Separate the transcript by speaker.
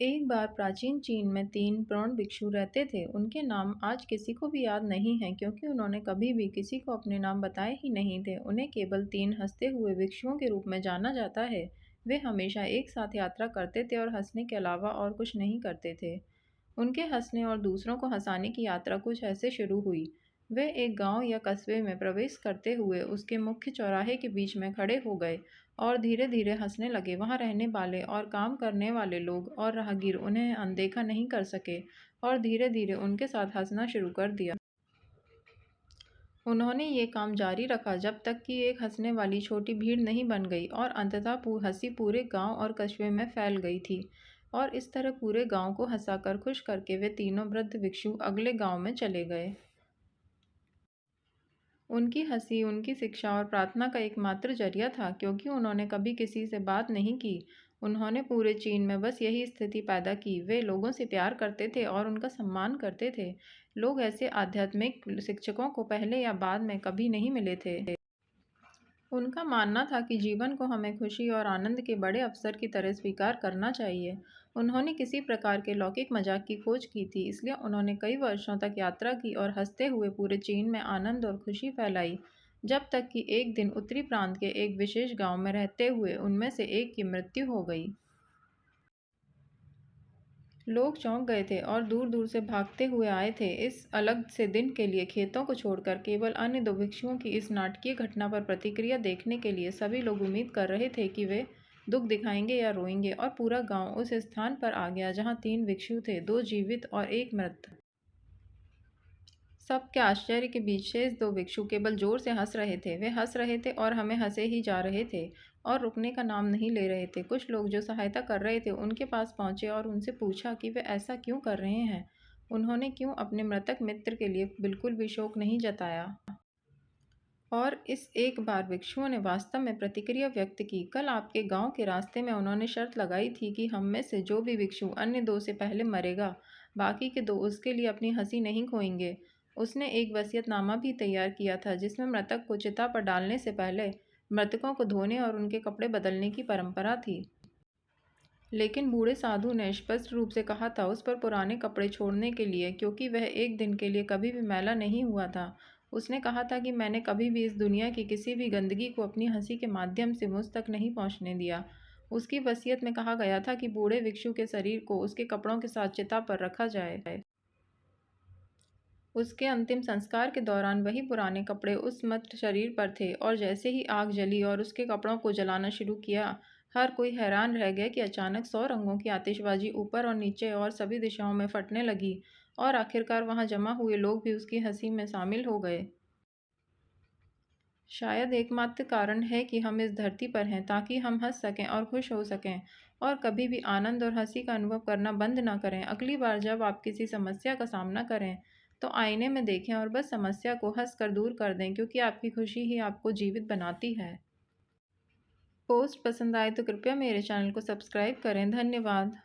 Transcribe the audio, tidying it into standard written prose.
Speaker 1: एक बार प्राचीन चीन में 3 प्रौढ़ भिक्षु रहते थे। उनके नाम आज किसी को भी याद नहीं हैं क्योंकि उन्होंने कभी भी किसी को अपने नाम बताए ही नहीं थे। उन्हें केवल 3 हंसते हुए भिक्षुओं के रूप में जाना जाता है। वे हमेशा एक साथ यात्रा करते थे और हंसने के अलावा और कुछ नहीं करते थे। उनके हंसने और दूसरों को हंसाने की यात्रा कुछ ऐसे शुरू हुई। वे एक गांव या कस्बे में प्रवेश करते हुए उसके मुख्य चौराहे के बीच में खड़े हो गए और धीरे-धीरे हंसने लगे। वहां रहने वाले और काम करने वाले लोग और राहगीर उन्हें अनदेखा नहीं कर सके और धीरे-धीरे उनके साथ हंसना शुरू कर दिया। उन्होंने ये काम जारी रखा जब तक कि एक हंसने वाली छोटी भीड़ नहीं बन गई और अंततः हंसी पूरे गांव और कस्बे में फैल गई थी। और इस तरह पूरे गांव को हंसाकर खुश करके वे तीनों वृद्ध भिक्षु अगले गांव में चले गए। उनकी हंसी उनकी शिक्षा और प्रार्थना का एकमात्र जरिया था क्योंकि उन्होंने कभी किसी से बात नहीं की। उन्होंने पूरे चीन में बस यही स्थिति पैदा की। वे लोगों से प्यार करते थे और उनका सम्मान करते थे। लोग ऐसे आध्यात्मिक शिक्षकों को पहले या बाद में कभी नहीं मिले थे। उनका मानना था कि जीवन को हमें खुशी और आनंद के बड़े अवसर की तरह स्वीकार करना चाहिए। उन्होंने किसी प्रकार के लौकिक मजाक की खोज की थी, इसलिए उन्होंने कई वर्षों तक यात्रा की और हंसते हुए पूरे चीन में आनंद और खुशी फैलाई। जब तक कि एक दिन उत्तरी प्रांत के एक विशेष गांव में रहते हुए उनमें से एक की मृत्यु हो गई। लोग चौंक गए थे और दूर-दूर से भागते हुए आए थे इस अलग से दिन के लिए। खेतों को छोड़कर केवल अन्य 2 भिक्षुओं की इस नाटकीय घटना पर प्रतिक्रिया देखने के लिए सभी लोग उम्मीद कर रहे थे कि वे दुख दिखाएंगे या रोएंगे। और पूरा गांव उस स्थान पर आ गया जहां 3 भिक्षु थे, 2 जीवित और 1 मृत। सबके आश्चर्य के बीच शेष 2 भिक्षु केवल जोर से हंस रहे थे। वे हंस रहे थे और हमें हंसे ही जा रहे थे और रुकने का नाम नहीं ले रहे थे। कुछ लोग जो सहायता कर रहे थे उनके पास पहुंचे और उनसे पूछा कि वे ऐसा क्यों कर रहे हैं। उन्होंने क्यों अपने मृतक मित्र के लिए बिल्कुल भी शोक नहीं जताया। और इस एक बार भिक्षुओं ने वास्तव में प्रतिक्रिया व्यक्त की। कल आपके गांव के रास्ते में उन्होंने शर्त लगाई थी कि हम में से जो भी भिक्षु अन्य 2 से पहले मरेगा, बाकी के 2 उसके लिए अपनी हंसी नहीं खोएंगे। उसने एक वसीयतनामा भी तैयार किया था जिसमें मृतक को चिता पर डालने से पहले मृतकों को धोने और उनके कपड़े बदलने की परंपरा थी। लेकिन बूढ़े साधु ने स्पष्ट रूप से कहा था उस पर पुराने कपड़े छोड़ने के लिए, क्योंकि वह एक दिन के लिए कभी भी मैला नहीं हुआ था। उसने कहा था कि मैंने कभी भी इस दुनिया की किसी भी गंदगी को अपनी हंसी के माध्यम से मुझ तक नहीं पहुंचने दिया। उसकी वसीयत में कहा गया था कि बूढ़े भिक्षु के शरीर को उसके कपड़ों के साथ चिता पर रखा जाए। उसके अंतिम संस्कार के दौरान वही पुराने कपड़े उस मृत शरीर पर थे और जैसे ही आग जली और उसके कपड़ों को जलाना शुरू किया, हर कोई हैरान रह गया कि अचानक 100 रंगों की आतिशबाजी ऊपर और नीचे और सभी दिशाओं में फटने लगी और आखिरकार वहां जमा हुए लोग भी उसकी हंसी में शामिल हो गए। शायद एकमात्र कारण है कि हम इस धरती पर हैं ताकि हम हंस सकें और खुश हो सकें और कभी भी आनंद और हंसी का अनुभव करना बंद ना करें। अगली बार जब आप किसी समस्या का सामना करें तो आईने में देखें और बस समस्या को हंस कर दूर कर दें, क्योंकि आपकी खुशी ही आपको जीवित बनाती है। पोस्ट पसंद आए तो कृपया मेरे चैनल को सब्सक्राइब करें। धन्यवाद।